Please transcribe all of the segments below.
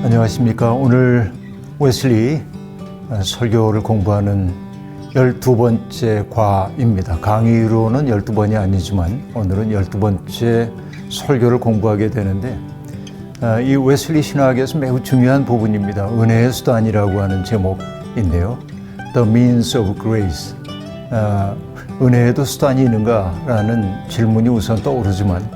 안녕하십니까. 오늘 웨슬리 설교를 공부하는 12번째 과입니다. 강의로는 12번이 아니지만 오늘은 12번째 설교를 공부하게 되는데 이 웨슬리 신학에서 매우 중요한 부분입니다. 은혜의 수단이라고 하는 제목인데요. The means of grace. 은혜에도 수단이 있는가라는 질문이 우선 떠오르지만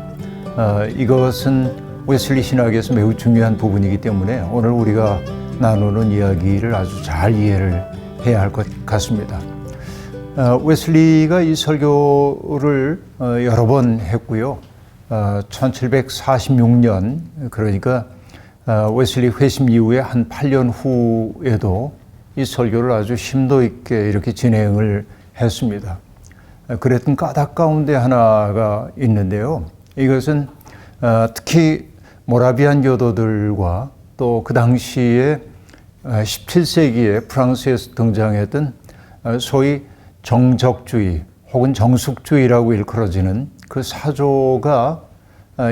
이것은 웨슬리 신학에서 매우 중요한 부분이기 때문에 오늘 우리가 나누는 이야기를 아주 잘 이해를 해야 할 것 같습니다. 웨슬리가 이 설교를 여러 번 했고요. 1746년 그러니까 웨슬리 회심 이후에 한 8년 후에도 이 설교를 아주 심도 있게 이렇게 진행을 했습니다. 그랬던 까닭 가운데 하나가 있는데요. 이것은 특히 모라비안 교도들과 또 그 당시에 17세기에 프랑스에서 등장했던 소위 정적주의 혹은 정숙주의라고 일컬어지는 그 사조가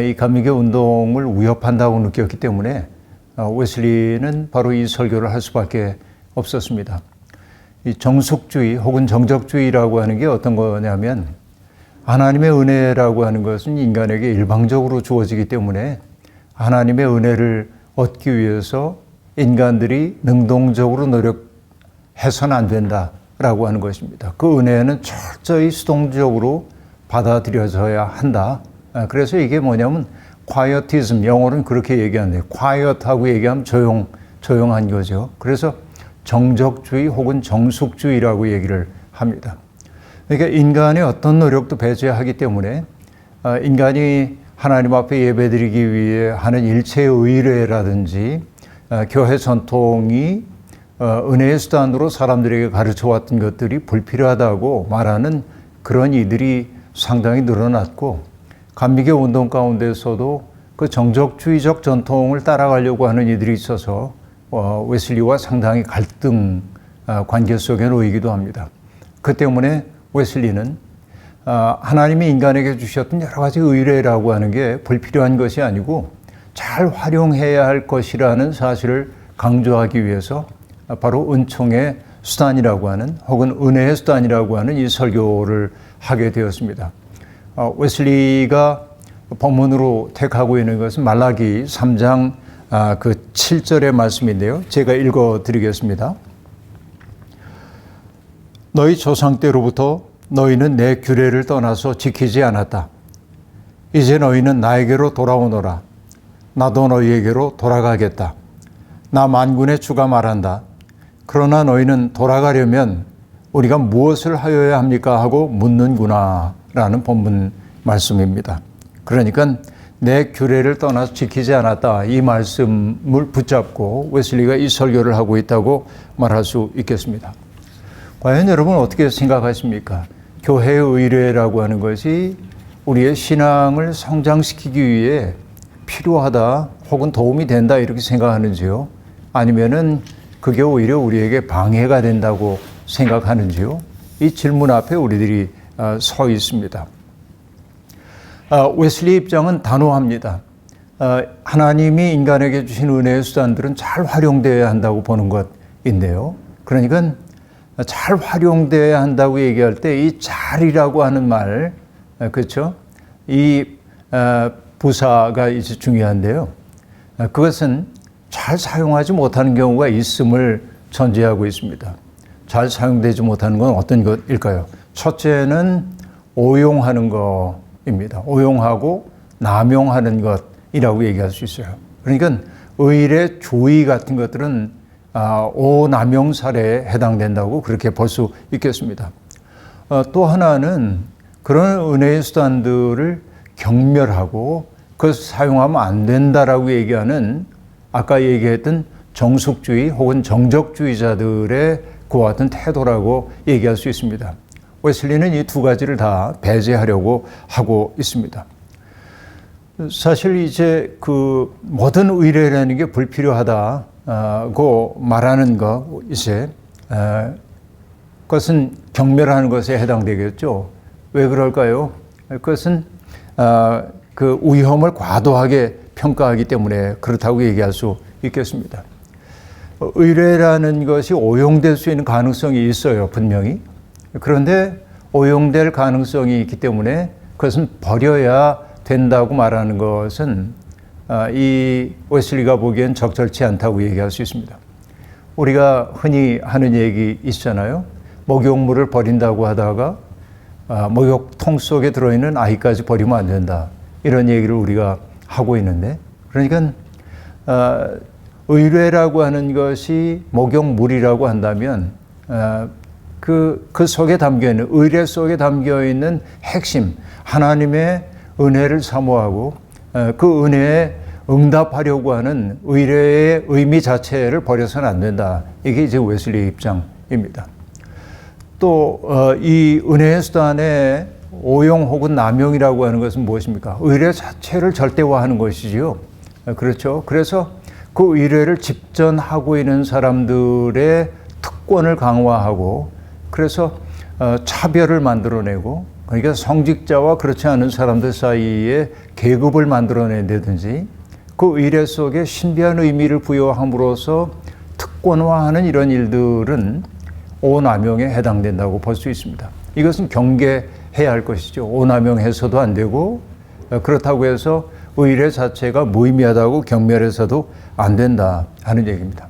이 감리교 운동을 위협한다고 느꼈기 때문에 웨슬리는 바로 이 설교를 할 수밖에 없었습니다. 이 정숙주의 혹은 정적주의라고 하는 게 어떤 거냐면 하나님의 은혜라고 하는 것은 인간에게 일방적으로 주어지기 때문에 하나님의 은혜를 얻기 위해서 인간들이 능동적으로 노력해서는 안 된다라고 하는 것입니다. 그 은혜는 철저히 수동적으로 받아들여져야 한다. 그래서 이게 뭐냐면 quietism, 영어로는 그렇게 얘기하는데 quiet하고 얘기하면 조용한 거죠. 그래서 정적주의 혹은 정숙주의라고 얘기를 합니다. 그러니까 인간의 어떤 노력도 배제하기 때문에 인간이 하나님 앞에 예배드리기 위해 하는 일체의 의례라든지 교회 전통이 은혜의 수단으로 사람들에게 가르쳐왔던 것들이 불필요하다고 말하는 그런 이들이 상당히 늘어났고 감리교 운동 가운데서도 그 정적주의적 전통을 따라가려고 하는 이들이 있어서 웨슬리와 상당히 갈등 관계 속에 놓이기도 합니다. 그 때문에 웨슬리는 하나님이 인간에게 주셨던 여러 가지 의례라고 하는 게 불필요한 것이 아니고 잘 활용해야 할 것이라는 사실을 강조하기 위해서 바로 은총의 수단이라고 하는 혹은 은혜의 수단이라고 하는 이 설교를 하게 되었습니다. 웨슬리가 본문으로 택하고 있는 것은 말라기 3장 그 7절의 말씀인데요. 제가 읽어드리겠습니다. 너희 조상 때로부터 너희는 내 규례를 떠나서 지키지 않았다. 이제 너희는 나에게로 돌아오너라. 나도 너희에게로 돌아가겠다. 나 만군의 주가 말한다. 그러나 너희는 돌아가려면 우리가 무엇을 하여야 합니까? 하고 묻는구나 라는 본문 말씀입니다. 그러니까 내 규례를 떠나서 지키지 않았다. 이 말씀을 붙잡고 웨슬리가 이 설교를 하고 있다고 말할 수 있겠습니다. 과연 여러분 어떻게 생각하십니까? 교회의 의례라고 하는 것이 우리의 신앙을 성장시키기 위해 필요하다 혹은 도움이 된다 이렇게 생각하는지요? 아니면은 그게 오히려 우리에게 방해가 된다고 생각하는지요? 이 질문 앞에 우리들이 서 있습니다. 웨슬리 입장은 단호합니다. 하나님이 인간에게 주신 은혜의 수단들은 잘 활용되어야 한다고 보는 것인데요. 그러니까 잘 활용되어야 한다고 얘기할 때 이 잘이라고 하는 말, 그렇죠? 이 부사가 이제 중요한데요. 그것은 잘 사용하지 못하는 경우가 있음을 전제하고 있습니다. 잘 사용되지 못하는 건 어떤 것일까요? 첫째는 오용하는 것입니다. 오용하고 남용하는 것이라고 얘기할 수 있어요. 그러니까 의례, 조의 같은 것들은 오남용 사례에 해당된다고 그렇게 볼 수 있겠습니다. 또 하나는 그런 은혜의 수단들을 경멸하고 그것을 사용하면 안 된다라고 얘기하는 아까 얘기했던 정숙주의 혹은 정적주의자들의 그와 같은 태도라고 얘기할 수 있습니다. 웨슬리는 이 두 가지를 다 배제하려고 하고 있습니다. 사실 이제 그 모든 의례라는 게 불필요하다고 말하는 거 이제 그것은 경멸하는 것에 해당되겠죠. 왜 그럴까요? 그것은 그 위험을 과도하게 평가하기 때문에 그렇다고 얘기할 수 있겠습니다. 의뢰라는 것이 오용될 수 있는 가능성이 있어요, 분명히. 그런데 오용될 가능성이 있기 때문에 그것은 버려야 된다고 말하는 것은 이 웨슬리가 보기엔 적절치 않다고 얘기할 수 있습니다. 우리가 흔히 하는 얘기 있잖아요. 목욕물을 버린다고 하다가 목욕통 속에 들어있는 아이까지 버리면 안 된다. 이런 얘기를 우리가 하고 있는데, 그러니까 의뢰라고 하는 것이 목욕물이라고 한다면 그 속에 담겨있는, 의뢰 속에 담겨있는 핵심, 하나님의 은혜를 사모하고 그 은혜에 응답하려고 하는 의뢰의 의미 자체를 버려서는 안 된다. 이게 이제 웨슬리의 입장입니다. 또 이 은혜의 수단의 오용 혹은 남용이라고 하는 것은 무엇입니까? 의뢰 자체를 절대화하는 것이지요. 그렇죠. 그래서 그 의뢰를 집전하고 있는 사람들의 특권을 강화하고, 그래서 차별을 만들어내고, 그러니까 성직자와 그렇지 않은 사람들 사이에 계급을 만들어낸다든지, 그 의뢰 속에 신비한 의미를 부여함으로써 특권화하는 이런 일들은 오남용에 해당된다고 볼 수 있습니다. 이것은 경계해야 할 것이죠. 오남용해서도 안 되고, 그렇다고 해서 의뢰 자체가 무의미하다고 경멸해서도 안 된다 하는 얘기입니다.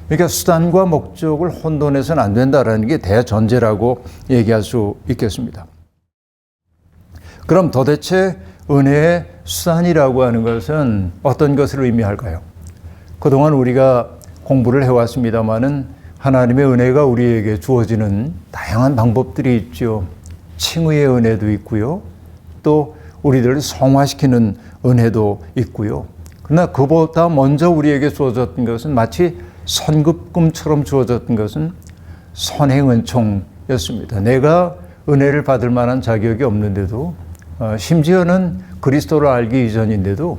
그러니까 수단과 목적을 혼돈해서는 안 된다라는 게 대전제라고 얘기할 수 있겠습니다. 그럼 도대체 은혜의 수단이라고 하는 것은 어떤 것을 의미할까요? 그동안 우리가 공부를 해왔습니다마는 하나님의 은혜가 우리에게 주어지는 다양한 방법들이 있죠. 칭의의 은혜도 있고요. 또 우리들을 성화시키는 은혜도 있고요. 그러나 그보다 먼저 우리에게 주어졌던 것은, 마치 선급금처럼 주어졌던 것은 선행은총이었습니다. 내가 은혜를 받을 만한 자격이 없는데도, 심지어는 그리스도를 알기 이전인데도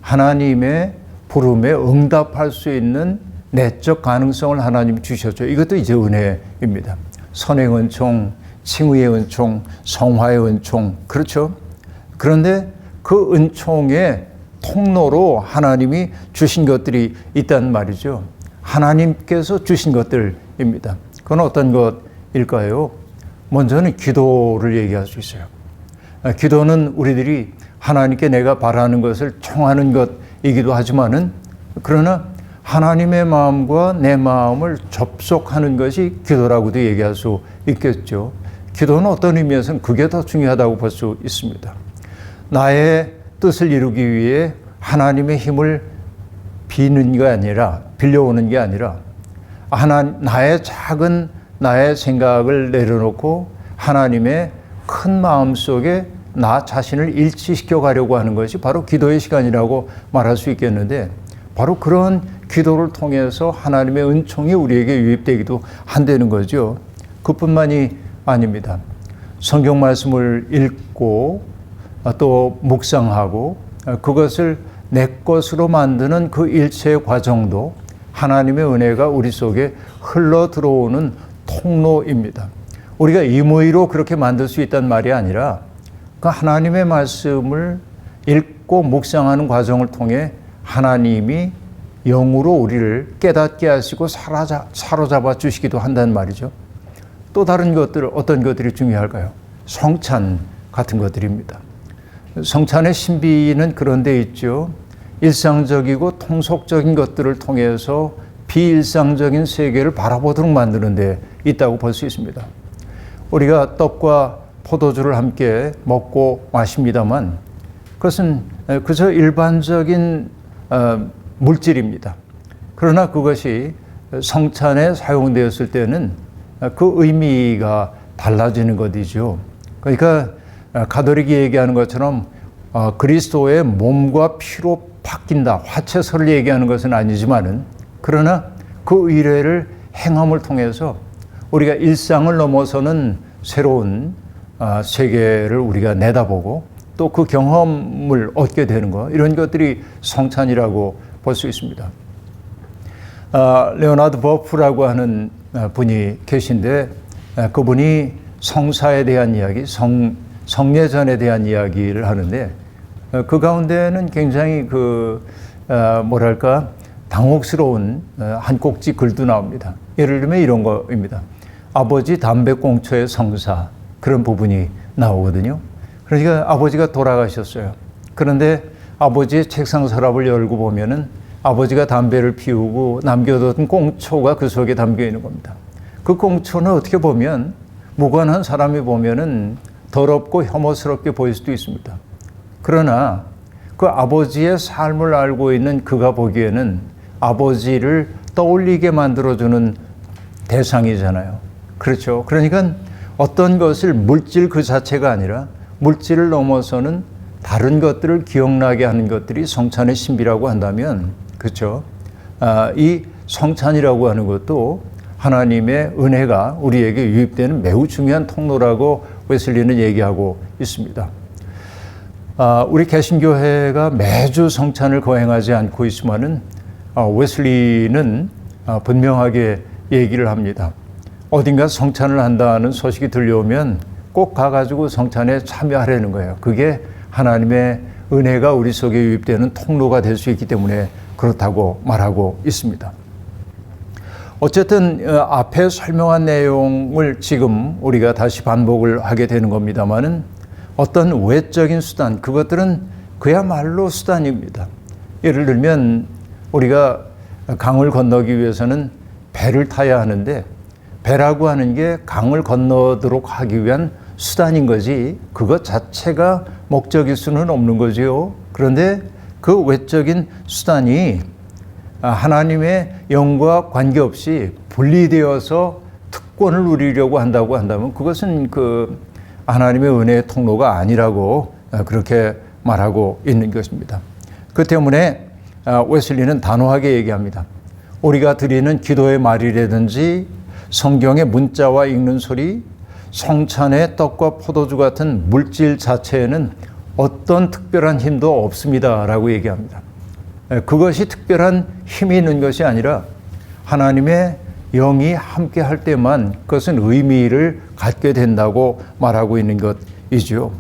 하나님의 부름에 응답할 수 있는 내적 가능성을 하나님이 주셨죠. 이것도 이제 은혜입니다. 선행은총, 칭의의 은총, 성화의 은총, 그렇죠. 그런데 그 은총의 통로로 하나님이 주신 것들이 있단 말이죠. 하나님께서 주신 것들입니다. 그건 어떤 것일까요? 먼저는 기도를 얘기할 수 있어요. 기도는 우리들이 하나님께 내가 바라는 것을 청하는 것이기도 하지만은, 그러나 하나님의 마음과 내 마음을 접속하는 것이 기도라고도 얘기할 수 있겠죠. 기도는 어떤 의미에서는 그게 더 중요하다고 볼 수 있습니다. 나의 뜻을 이루기 위해 하나님의 힘을 비는 게 아니라, 빌려오는 게 아니라, 나의 생각을 내려놓고 하나님의 큰 마음 속에 나 자신을 일치시켜 가려고 하는 것이 바로 기도의 시간이라고 말할 수 있겠는데, 바로 그런 기도를 통해서 하나님의 은총이 우리에게 유입되기도 한다는 거죠. 그뿐만이 아닙니다. 성경 말씀을 읽고 또 묵상하고 그것을 내 것으로 만드는 그 일체의 과정도 하나님의 은혜가 우리 속에 흘러 들어오는 통로입니다. 우리가 임의로 그렇게 만들 수 있다는 말이 아니라, 그 하나님의 말씀을 읽고 묵상하는 과정을 통해 하나님이 영으로 우리를 깨닫게 하시고 사로잡아 주시기도 한다는 말이죠. 또 다른 것들, 어떤 것들이 중요할까요? 성찬 같은 것들입니다. 성찬의 신비는 그런 데 있죠. 일상적이고 통속적인 것들을 통해서 비일상적인 세계를 바라보도록 만드는 데 있다고 볼 수 있습니다. 우리가 떡과 포도주를 함께 먹고 마십니다만, 그것은 그저 일반적인 물질입니다. 그러나 그것이 성찬에 사용되었을 때는 그 의미가 달라지는 것이죠. 그러니까 가톨릭이 얘기하는 것처럼 그리스도의 몸과 피로 바뀐다, 화채설을 얘기하는 것은 아니지만은, 그러나 그 의례를 행함을 통해서 우리가 일상을 넘어서는 새로운 세계를 우리가 내다보고 또 그 경험을 얻게 되는 것, 이런 것들이 성찬이라고 볼 수 있습니다. 레오나드 버프라고 하는 분이 계신데, 그분이 성사에 대한 이야기, 성례전에 대한 이야기를 하는데, 그 가운데는 굉장히 당혹스러운 한 꼭지 글도 나옵니다. 예를 들면 이런 거입니다. 아버지 담배꽁초의 성사, 그런 부분이 나오거든요. 그러니까 아버지가 돌아가셨어요. 그런데 아버지의 책상 서랍을 열고 보면은 아버지가 담배를 피우고 남겨뒀던 꽁초가 그 속에 담겨 있는 겁니다. 그 꽁초는 어떻게 보면 무관한 사람이 보면은 더럽고 혐오스럽게 보일 수도 있습니다. 그러나 그 아버지의 삶을 알고 있는 그가 보기에는 아버지를 떠올리게 만들어주는 대상이잖아요. 그렇죠. 그러니까 어떤 것을 물질 그 자체가 아니라 물질을 넘어서는 다른 것들을 기억나게 하는 것들이 성찬의 신비라고 한다면, 그렇죠. 이 성찬이라고 하는 것도 하나님의 은혜가 우리에게 유입되는 매우 중요한 통로라고 웨슬리는 얘기하고 있습니다. 우리 개신교회가 매주 성찬을 거행하지 않고 있지만은 웨슬리는 분명하게 얘기를 합니다. 어딘가 성찬을 한다는 소식이 들려오면 꼭 가가지고 성찬에 참여하려는 거예요. 그게 하나님의 은혜가 우리 속에 유입되는 통로가 될 수 있기 때문에 그렇다고 말하고 있습니다. 어쨌든 앞에 설명한 내용을 지금 우리가 다시 반복을 하게 되는 겁니다만은 어떤 외적인 수단, 그것들은 그야말로 수단입니다. 예를 들면 우리가 강을 건너기 위해서는 배를 타야 하는데 배라고 하는 게 강을 건너도록 하기 위한 수단인 거지 그것 자체가 목적일 수는 없는 거지요. 그런데 그 외적인 수단이 하나님의 영과 관계없이 분리되어서 특권을 누리려고 한다고 한다면 그것은 그 하나님의 은혜의 통로가 아니라고 그렇게 말하고 있는 것입니다. 그 때문에 웨슬리는 단호하게 얘기합니다. 우리가 드리는 기도의 말이라든지 성경의 문자와 읽는 소리, 성찬의 떡과 포도주 같은 물질 자체에는 어떤 특별한 힘도 없습니다 라고 얘기합니다. 그것이 특별한 힘이 있는 것이 아니라 하나님의 영이 함께 할 때만 그것은 의미를 갖게 된다고 말하고 있는 것이죠.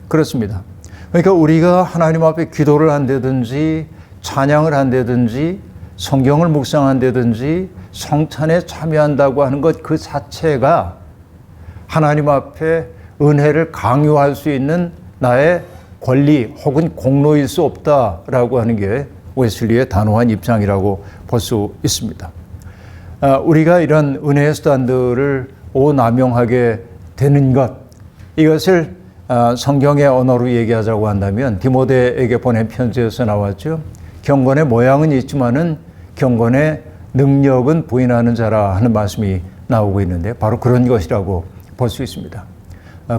그렇습니다. 그러니까 우리가 하나님 앞에 기도를 한다든지 찬양을 한다든지 성경을 묵상한다든지 성찬에 참여한다고 하는 것 그 자체가 하나님 앞에 은혜를 강요할 수 있는 나의 권리 혹은 공로일 수 없다라고 하는 게 웨슬리의 단호한 입장이라고 볼 수 있습니다. 우리가 이런 은혜의 수단들을 오남용하게 되는 것, 이것을 성경의 언어로 얘기하자고 한다면 디모데에게 보낸 편지에서 나왔죠. 경건의 모양은 있지만은 경건의 능력은 부인하는 자라 하는 말씀이 나오고 있는데 바로 그런 것이라고 볼 수 있습니다.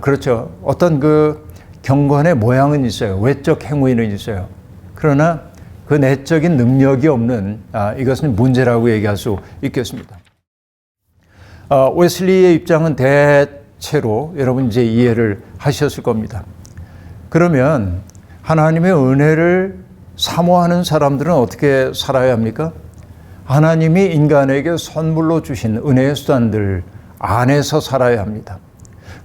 그렇죠. 어떤 그 경건의 모양은 있어요. 외적 행위는 있어요. 그러나 그 내적인 능력이 없는 이것은 문제라고 얘기할 수 있겠습니다. 웨슬리의 입장은 대체로 여러분 이제 이해를 하셨을 겁니다. 그러면 하나님의 은혜를 사모하는 사람들은 어떻게 살아야 합니까? 하나님이 인간에게 선물로 주신 은혜의 수단들 안에서 살아야 합니다.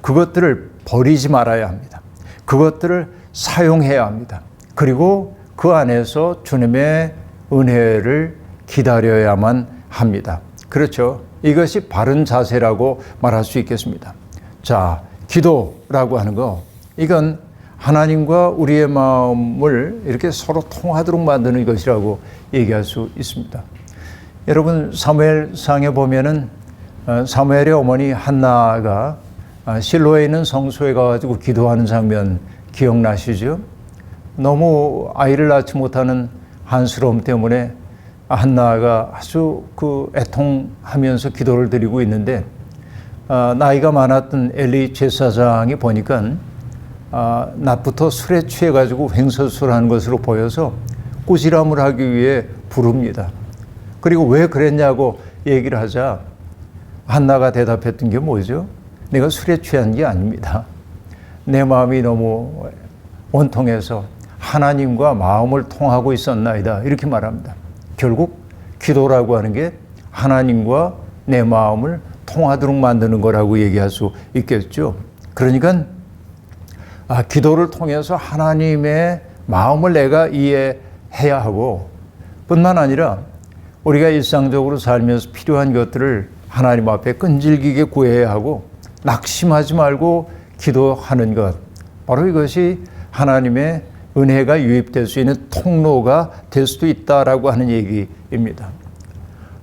그것들을 버리지 말아야 합니다. 그것들을 사용해야 합니다. 그리고 그 안에서 주님의 은혜를 기다려야만 합니다. 그렇죠. 이것이 바른 자세라고 말할 수 있겠습니다. 자, 기도라고 하는 거, 이건 하나님과 우리의 마음을 이렇게 서로 통하도록 만드는 것이라고 얘기할 수 있습니다. 여러분 사무엘상에 보면은 사무엘의 어머니 한나가 실로에 있는 성소에 가가지고 기도하는 장면 기억나시죠? 너무 아이를 낳지 못하는 한스러움 때문에 한나가 아주 그 애통하면서 기도를 드리고 있는데 나이가 많았던 엘리 제사장이 보니까 낮부터 술에 취해가지고 횡설수설하는 것으로 보여서 꾸지람을 하기 위해 부릅니다. 그리고 왜 그랬냐고 얘기를 하자 한나가 대답했던 게 뭐죠? 내가 술에 취한 게 아닙니다. 내 마음이 너무 원통해서 하나님과 마음을 통하고 있었나이다. 이렇게 말합니다. 결국 기도라고 하는 게 하나님과 내 마음을 통하도록 만드는 거라고 얘기할 수 있겠죠. 그러니까 기도를 통해서 하나님의 마음을 내가 이해해야 하고 뿐만 아니라 우리가 일상적으로 살면서 필요한 것들을 하나님 앞에 끈질기게 구해야 하고 낙심하지 말고 기도하는 것, 바로 이것이 하나님의 은혜가 유입될 수 있는 통로가 될 수도 있다라고 하는 얘기입니다.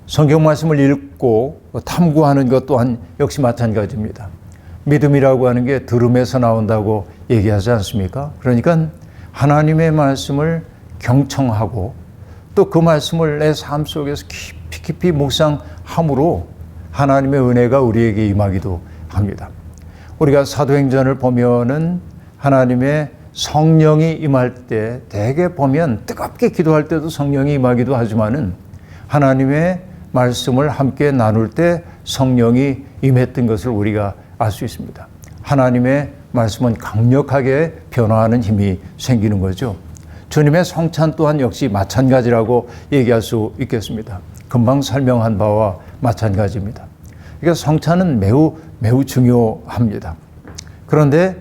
성경 말씀을 읽고 탐구하는 것 또한 역시 마찬가지입니다. 믿음이라고 하는 게 들음에서 나온다고 얘기하지 않습니까? 그러니까 하나님의 말씀을 경청하고 또 그 말씀을 내 삶 속에서 깊이 묵상함으로 하나님의 은혜가 우리에게 임하기도 합니다. 우리가 사도행전을 보면은 하나님의 성령이 임할 때 대개 보면 뜨겁게 기도할 때도 성령이 임하기도 하지만은 하나님의 말씀을 함께 나눌 때 성령이 임했던 것을 우리가 알 수 있습니다. 하나님의 말씀은 강력하게 변화하는 힘이 생기는 거죠. 주님의 성찬 또한 역시 마찬가지라고 얘기할 수 있겠습니다. 금방 설명한 바와 마찬가지입니다. 그러니까 성찬은 매우 중요합니다. 그런데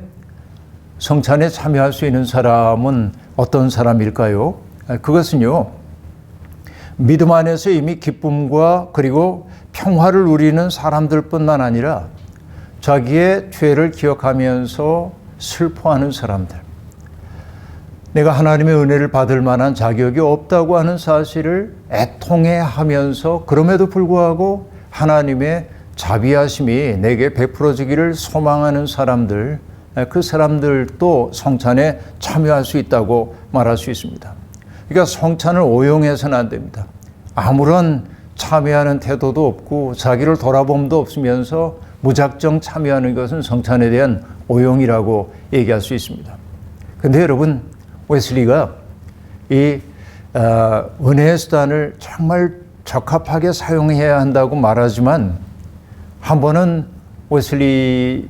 성찬에 참여할 수 있는 사람은 어떤 사람일까요? 그것은요, 믿음 안에서 이미 기쁨과 그리고 평화를 누리는 사람들뿐만 아니라 자기의 죄를 기억하면서 슬퍼하는 사람들, 내가 하나님의 은혜를 받을 만한 자격이 없다고 하는 사실을 애통해하면서 그럼에도 불구하고 하나님의 자비하심이 내게 베풀어지기를 소망하는 사람들, 그 사람들도 성찬에 참여할 수 있다고 말할 수 있습니다. 그러니까 성찬을 오용해서는 안 됩니다. 아무런 참여하는 태도도 없고 자기를 돌아봄도 없으면서 무작정 참여하는 것은 성찬에 대한 오용이라고 얘기할 수 있습니다. 그런데 여러분, 웨슬리가 이 은혜의 수단을 정말 적합하게 사용해야 한다고 말하지만 한 번은 웨슬리가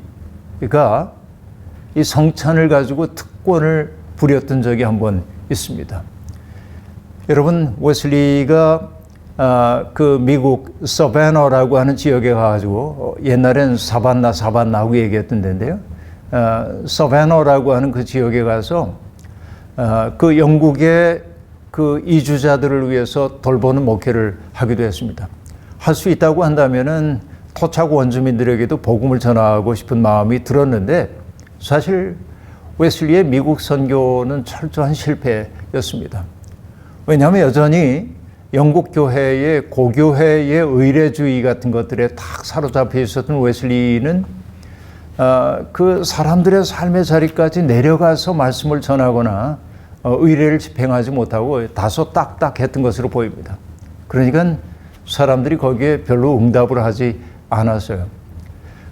이 성찬을 가지고 특권을 부렸던 적이 한 번 있습니다. 여러분, 웨슬리가 그 미국 서바나라고 하는 지역에 가가지고 옛날엔 사반나 하고 얘기했던 데인데요. 서바나라고 하는 그 지역에 가서 그 영국의 그 이주자들을 위해서 돌보는 목회를 하기도 했습니다. 할 수 있다고 한다면은 토착 원주민들에게도 복음을 전하고 싶은 마음이 들었는데 사실 웨슬리의 미국 선교는 철저한 실패였습니다. 왜냐하면 여전히 영국 교회의 고교회의 의례주의 같은 것들에 탁 사로잡혀 있었던 웨슬리는 그 사람들의 삶의 자리까지 내려가서 말씀을 전하거나 의례를 집행하지 못하고 다소 딱딱했던 것으로 보입니다. 그러니까 사람들이 거기에 별로 응답을 하지 않았어요.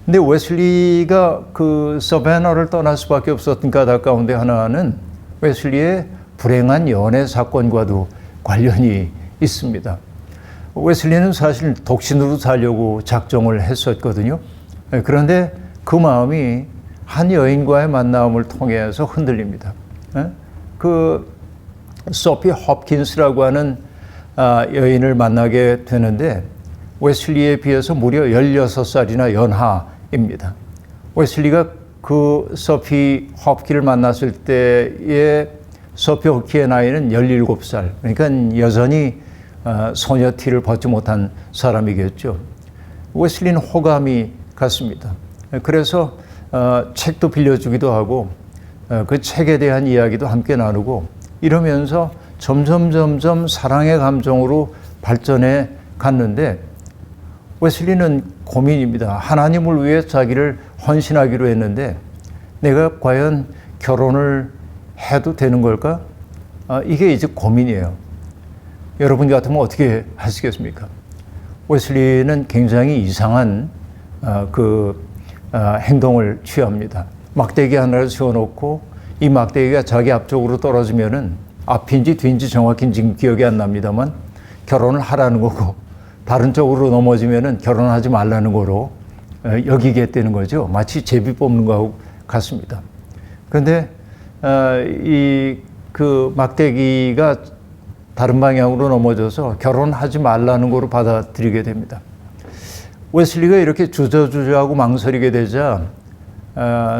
근데 웨슬리가 그 서바나를 떠날 수밖에 없었던 까닭 가운데 하나는 웨슬리의 불행한 연애 사건과도 관련이 있습니다. 웨슬리는 사실 독신으로 살려고 작정을 했었거든요. 그런데 그 마음이 한 여인과의 만남을 통해서 흔들립니다. 그 소피 홉킨스라고 하는 여인을 만나게 되는데 웨슬리에 비해서 무려 16살이나 연하입니다. 웨슬리가 그 소피 홉킨을 만났을 때의 소피 홉킨의 나이는 17살, 그러니까 여전히 소녀 티를 벗지 못한 사람이겠죠. 웨슬리는 호감이 갔습니다. 그래서 책도 빌려주기도 하고 그 책에 대한 이야기도 함께 나누고 이러면서 점점 사랑의 감정으로 발전해 갔는데 웨슬리는 고민입니다. 하나님을 위해 자기를 헌신하기로 했는데 내가 과연 결혼을 해도 되는 걸까? 이게 이제 고민이에요. 여러분 같으면 어떻게 하시겠습니까? 웨슬리는 굉장히 이상한 행동을 취합니다. 막대기 하나를 세워놓고 이 막대기가 자기 앞쪽으로 떨어지면은 앞인지 뒤인지 정확히 지금 기억이 안 납니다만 결혼을 하라는 거고 다른 쪽으로 넘어지면은 결혼하지 말라는 거로 여기겠다는 거죠. 마치 제비 뽑는 거하고 같습니다. 그런데 그 막대기가 다른 방향으로 넘어져서 결혼하지 말라는 거로 받아들이게 됩니다. 웨슬리가 이렇게 주저하고 망설이게 되자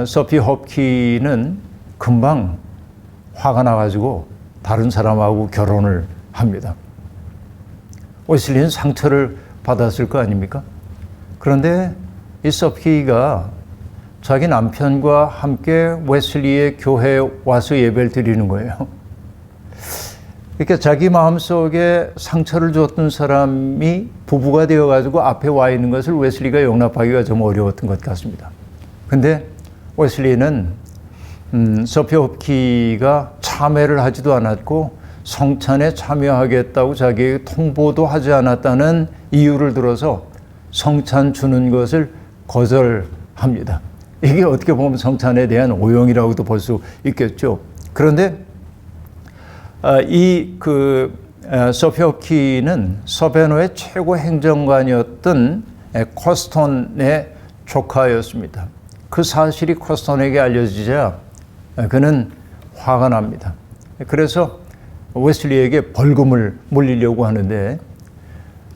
소피 홉킨은 금방 화가 나가지고 다른 사람하고 결혼을 합니다. 웨슬리는 상처를 받았을 거 아닙니까? 그런데 이 서피가 자기 남편과 함께 웨슬리의 교회에 와서 예배를 드리는 거예요. 그러니까 자기 마음속에 상처를 줬던 사람이 부부가 되어가지고 앞에 와 있는 것을 웨슬리가 용납하기가 좀 어려웠던 것 같습니다. 근데 웨슬리는 서피 홉키가 참회를 하지도 않았고 성찬에 참여하겠다고 자기에게 통보도 하지 않았다는 이유를 들어서 성찬 주는 것을 거절합니다. 이게 어떻게 보면 성찬에 대한 오용이라고도 볼 수 있겠죠. 그런데 서피 홉키는 서베노의 최고 행정관이었던 코스턴의 조카였습니다. 그 사실이 코스턴에게 알려지자 그는 화가 납니다. 그래서 웨슬리에게 벌금을 물리려고 하는데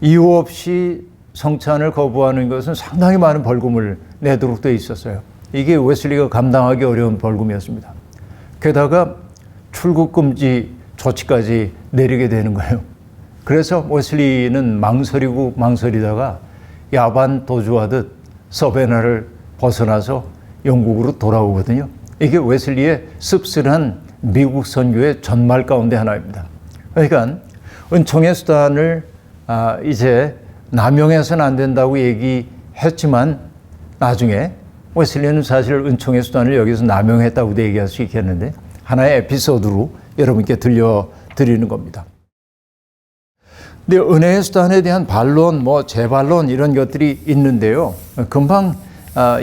이유 없이 성찬을 거부하는 것은 상당히 많은 벌금을 내도록 되어 있었어요. 이게 웨슬리가 감당하기 어려운 벌금이었습니다. 게다가 출국 금지 조치까지 내리게 되는 거예요. 그래서 웨슬리는 망설이다가 야반 도주하듯 서베나를 벗어나서 영국으로 돌아오거든요. 이게 웨슬리의 씁쓸한 미국 선교의 전말 가운데 하나입니다. 그러니까 은총의 수단을 이제 남용해서는 안 된다고 얘기했지만 나중에 웨슬리는 사실 은총의 수단을 여기서 남용했다고도 얘기할 수 있겠는데 하나의 에피소드로 여러분께 들려드리는 겁니다. 근데 은혜의 수단에 대한 반론, 재반론 이런 것들이 있는데요. 금방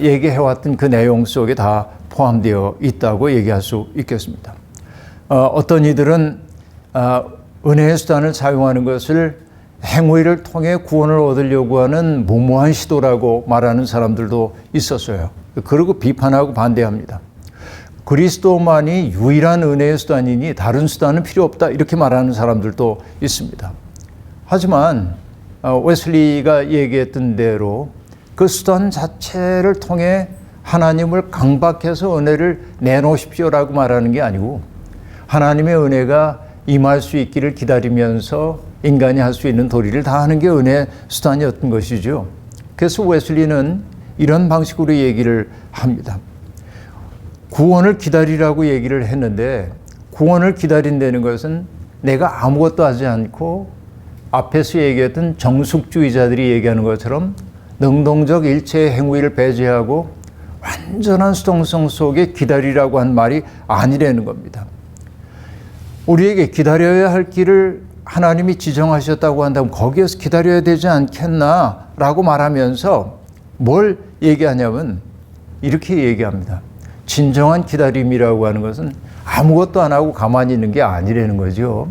얘기해왔던 그 내용 속에 다 포함되어 있다고 얘기할 수 있겠습니다. 어떤 이들은 은혜의 수단을 사용하는 것을 행위를 통해 구원을 얻으려고 하는 무모한 시도라고 말하는 사람들도 있었어요. 그리고 비판하고 반대합니다. 그리스도만이 유일한 은혜의 수단이니 다른 수단은 필요 없다 이렇게 말하는 사람들도 있습니다. 하지만 웨슬리가 얘기했던 대로 그 수단 자체를 통해 하나님을 강박해서 은혜를 내놓으십시오라고 말하는 게 아니고 하나님의 은혜가 임할 수 있기를 기다리면서 인간이 할 수 있는 도리를 다 하는 게 은혜의 수단이었던 것이죠. 그래서 웨슬리는 이런 방식으로 얘기를 합니다. 구원을 기다리라고 얘기를 했는데 구원을 기다린다는 것은 내가 아무것도 하지 않고 앞에서 얘기했던 정숙주의자들이 얘기하는 것처럼 능동적 일체의 행위를 배제하고 완전한 수동성 속에 기다리라고 한 말이 아니라는 겁니다. 우리에게 기다려야 할 길을 하나님이 지정하셨다고 한다면 거기에서 기다려야 되지 않겠나라고 말하면서 뭘 얘기하냐면 이렇게 얘기합니다. 진정한 기다림이라고 하는 것은 아무것도 안 하고 가만히 있는 게 아니라는 거죠.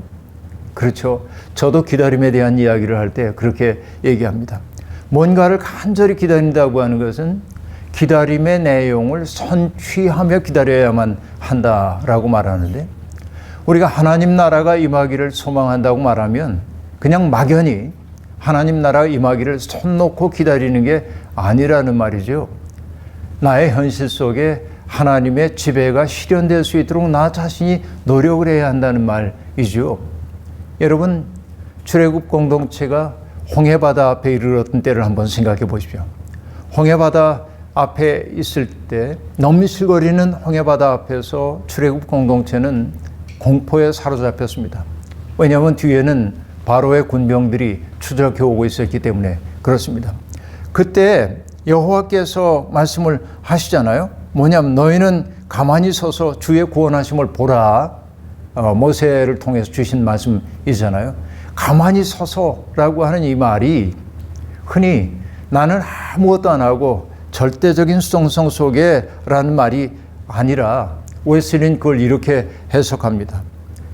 그렇죠. 저도 기다림에 대한 이야기를 할 때 그렇게 얘기합니다. 뭔가를 간절히 기다린다고 하는 것은 기다림의 내용을 선취하며 기다려야만 한다라고 말하는데 우리가 하나님 나라가 임하기를 소망한다고 말하면 그냥 막연히 하나님 나라가 임하기를 손 놓고 기다리는 게 아니라는 말이죠. 나의 현실 속에 하나님의 지배가 실현될 수 있도록 나 자신이 노력을 해야 한다는 말이죠. 여러분, 출애굽 공동체가 홍해바다 앞에 이르렀던 때를 한번 생각해 보십시오. 홍해바다 앞에 있을 때 넘실거리는 홍해바다 앞에서 출애굽 공동체는 공포에 사로잡혔습니다. 왜냐하면 뒤에는 바로의 군병들이 추적해 오고 있었기 때문에 그렇습니다. 그때 여호와께서 말씀을 하시잖아요. 뭐냐면 너희는 가만히 서서 주의 구원하심을 보라. 모세를 통해서 주신 말씀이잖아요. 가만히 서서라고 하는 이 말이 흔히 나는 아무것도 안 하고 절대적인 수동성 속에 라는 말이 아니라 웨슬리는 그걸 이렇게 해석합니다.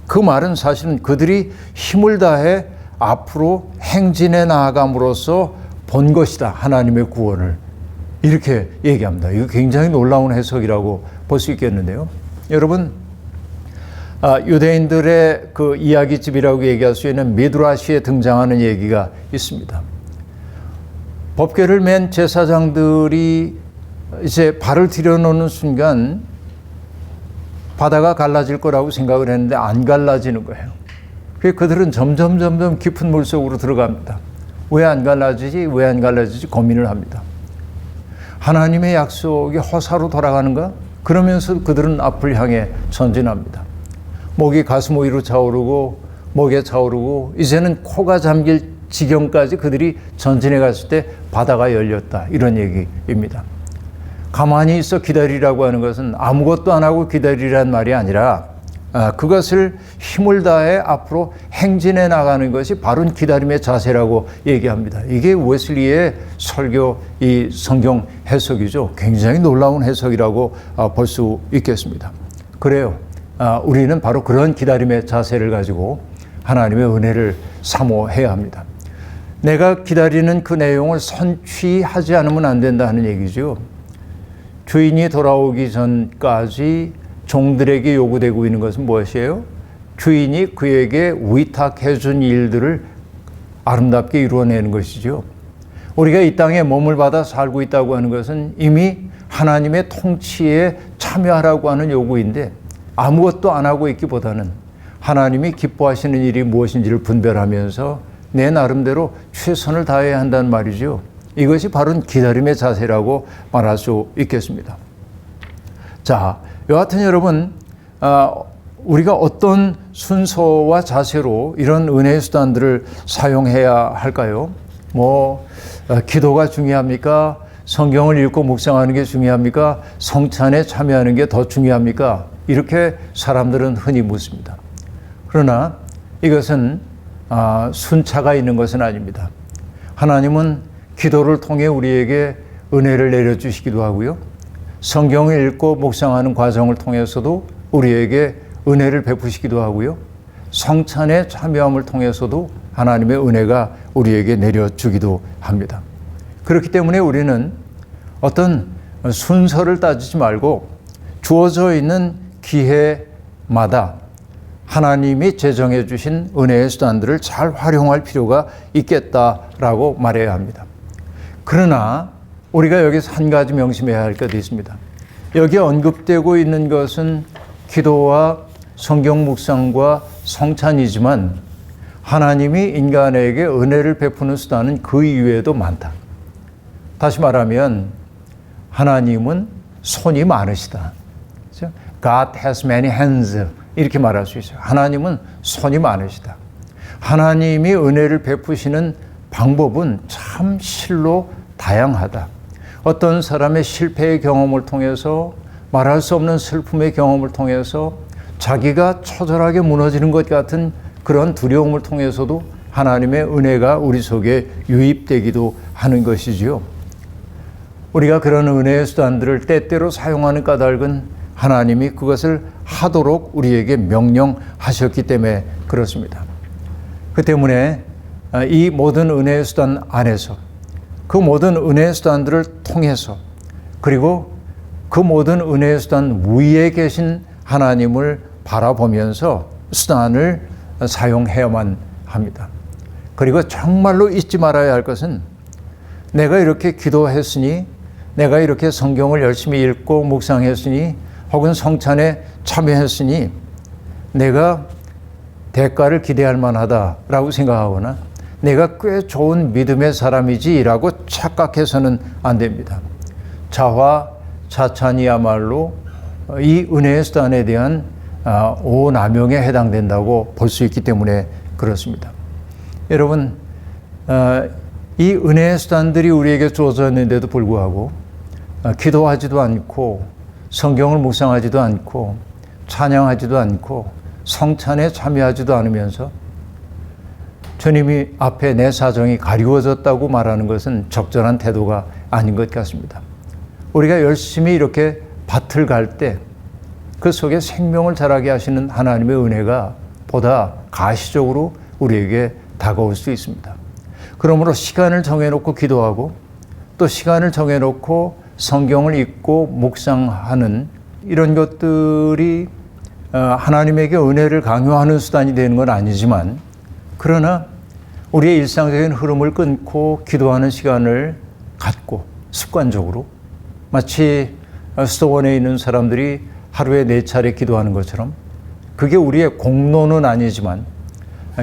그 말은 사실은 그들이 힘을 다해 앞으로 행진해 나아감으로써 본 것이다. 하나님의 구원을. 이렇게 얘기합니다. 이거 굉장히 놀라운 해석이라고 볼 수 있겠는데요. 여러분, 유대인들의 그 이야기집이라고 얘기할 수 있는 미드라시에 등장하는 얘기가 있습니다. 법궤를 맨 제사장들이 이제 발을 들여놓는 순간 바다가 갈라질 거라고 생각을 했는데 안 갈라지는 거예요. 그들은 점점 깊은 물속으로 들어갑니다. 왜 안 갈라지지? 왜 안 갈라지지? 고민을 합니다. 하나님의 약속이 허사로 돌아가는가? 그러면서 그들은 앞을 향해 전진합니다. 목이 가슴 위로 차오르고 목에 차오르고 이제는 코가 잠길 지경까지 그들이 전진해 갔을 때 바다가 열렸다. 이런 얘기입니다. 가만히 있어 기다리라고 하는 것은 아무것도 안 하고 기다리란 말이 아니라 그것을 힘을 다해 앞으로 행진해 나가는 것이 바른 기다림의 자세라고 얘기합니다. 이게 웨슬리의 설교, 이 성경 해석이죠. 굉장히 놀라운 해석이라고 볼 수 있겠습니다. 그래요. 우리는 바로 그런 기다림의 자세를 가지고 하나님의 은혜를 사모해야 합니다. 내가 기다리는 그 내용을 선취하지 않으면 안 된다는 얘기죠. 주인이 돌아오기 전까지 종들에게 요구되고 있는 것은 무엇이에요? 주인이 그에게 위탁해 준 일들을 아름답게 이루어내는 것이죠. 우리가 이 땅에 몸을 받아 살고 있다고 하는 것은 이미 하나님의 통치에 참여하라고 하는 요구인데 아무것도 안 하고 있기보다는 하나님이 기뻐하시는 일이 무엇인지를 분별하면서 내 나름대로 최선을 다해야 한다는 말이죠. 이것이 바로 기다림의 자세라고 말할 수 있겠습니다. 자, 여하튼 여러분, 우리가 어떤 순서와 자세로 이런 은혜의 수단들을 사용해야 할까요? 기도가 중요합니까? 성경을 읽고 묵상하는 게 중요합니까? 성찬에 참여하는 게 더 중요합니까? 이렇게 사람들은 흔히 묻습니다. 그러나 이것은 순차가 있는 것은 아닙니다. 하나님은 기도를 통해 우리에게 은혜를 내려주시기도 하고요. 성경을 읽고 묵상하는 과정을 통해서도 우리에게 은혜를 베푸시기도 하고요. 성찬에 참여함을 통해서도 하나님의 은혜가 우리에게 내려주기도 합니다. 그렇기 때문에 우리는 어떤 순서를 따지지 말고 주어져 있는 기회마다 하나님이 제정해 주신 은혜의 수단들을 잘 활용할 필요가 있겠다라고 말해야 합니다. 그러나 우리가 여기서 한 가지 명심해야 할 것이 있습니다. 여기에 언급되고 있는 것은 기도와 성경 묵상과 성찬이지만 하나님이 인간에게 은혜를 베푸는 수단은 그 이외에도 많다. 다시 말하면 하나님은 손이 많으시다. God has many hands 이렇게 말할 수 있어요. 하나님은 손이 많으시다. 하나님이 은혜를 베푸시는 방법은 참 실로 다양하다. 어떤 사람의 실패의 경험을 통해서 말할 수 없는 슬픔의 경험을 통해서 자기가 처절하게 무너지는 것 같은 그런 두려움을 통해서도 하나님의 은혜가 우리 속에 유입되기도 하는 것이지요. 우리가 그런 은혜의 수단들을 때때로 사용하는 까닭은 하나님이 그것을 하도록 우리에게 명령하셨기 때문에 그렇습니다. 그 때문에 이 모든 은혜의 수단 안에서 그 모든 은혜의 수단들을 통해서 그리고 그 모든 은혜의 수단 위에 계신 하나님을 바라보면서 수단을 사용해야만 합니다. 그리고 정말로 잊지 말아야 할 것은 내가 이렇게 기도했으니 내가 이렇게 성경을 열심히 읽고 묵상했으니 혹은 성찬에 참여했으니 내가 대가를 기대할 만하다라고 생각하거나 내가 꽤 좋은 믿음의 사람이지라고 착각해서는 안 됩니다. 자화자찬이야말로 이 은혜의 수단에 대한 오남용에 해당된다고 볼 수 있기 때문에 그렇습니다. 여러분, 이 은혜의 수단들이 우리에게 주어졌는데도 불구하고 기도하지도 않고 성경을 묵상하지도 않고 찬양하지도 않고 성찬에 참여하지도 않으면서 주님이 앞에 내 사정이 가리워졌다고 말하는 것은 적절한 태도가 아닌 것 같습니다. 우리가 열심히 이렇게 밭을 갈 때 그 속에 생명을 자라게 하시는 하나님의 은혜가 보다 가시적으로 우리에게 다가올 수 있습니다. 그러므로 시간을 정해놓고 기도하고 또 시간을 정해놓고 성경을 읽고 묵상하는 이런 것들이 하나님에게 은혜를 강요하는 수단이 되는 건 아니지만 그러나 우리의 일상적인 흐름을 끊고 기도하는 시간을 갖고 습관적으로 마치 수도원에 있는 사람들이 하루에 4차례 기도하는 것처럼 그게 우리의 공로는 아니지만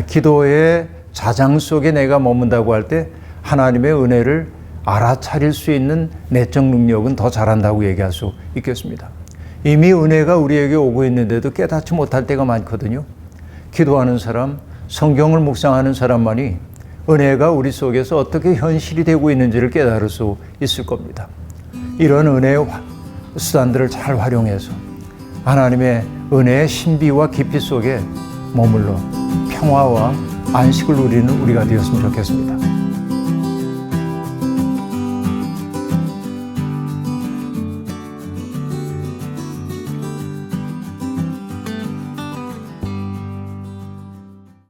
기도의 자장 속에 내가 머문다고 할 때 하나님의 은혜를 알아차릴 수 있는 내적 능력은 더 잘한다고 얘기할 수 있겠습니다. 이미 은혜가 우리에게 오고 있는데도 깨닫지 못할 때가 많거든요. 기도하는 사람, 성경을 묵상하는 사람만이 은혜가 우리 속에서 어떻게 현실이 되고 있는지를 깨달을 수 있을 겁니다. 이런 은혜의 수단들을 잘 활용해서 하나님의 은혜의 신비와 깊이 속에 머물러 평화와 안식을 누리는 우리가 되었으면 좋겠습니다.